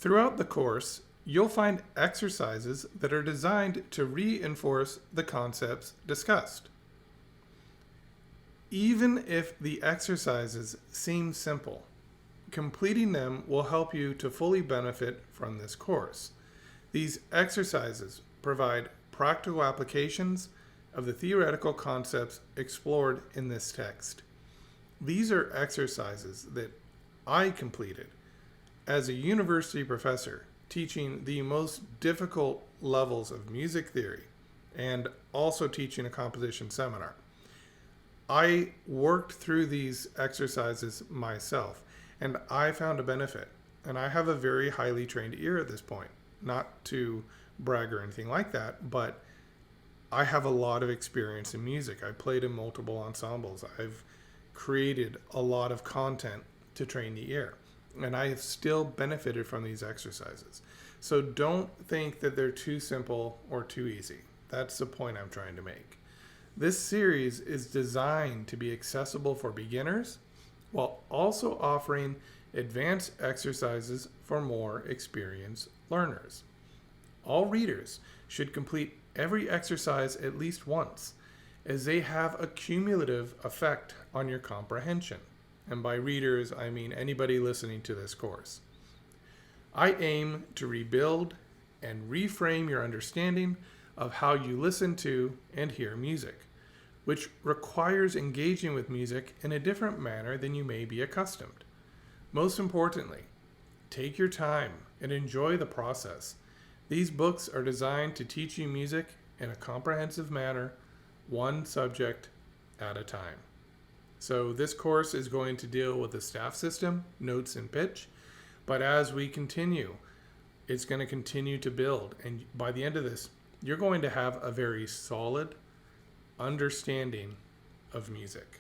Throughout the course, you'll find exercises that are designed to reinforce the concepts discussed. Even if the exercises seem simple, completing them will help you to fully benefit from this course. These exercises provide practical applications of the theoretical concepts explored in this text. These are exercises that I completed as a university professor teaching the most difficult levels of music theory and also teaching a composition seminar. I worked through these exercises myself and I found a benefit. And I have a very highly trained ear at this point. Not to brag or anything like that, but I have a lot of experience in music. I played in multiple ensembles. I've created a lot of content to train the ear. And I have still benefited from these exercises. So don't think that they're too simple or too easy. That's the point I'm trying to make. This series is designed to be accessible for beginners while also offering advanced exercises for more experienced learners. All readers should complete every exercise at least once, as they have a cumulative effect on your comprehension. And by readers, I mean anybody listening to this course. I aim to rebuild and reframe your understanding of how you listen to and hear music, which requires engaging with music in a different manner than you may be accustomed. Most importantly, take your time and enjoy the process. These books are designed to teach you music in a comprehensive manner, one subject at a time. So this course is going to deal with the staff system, notes and pitch, but as we continue, it's going to continue to build. And by the end of this, you're going to have a very solid understanding of music.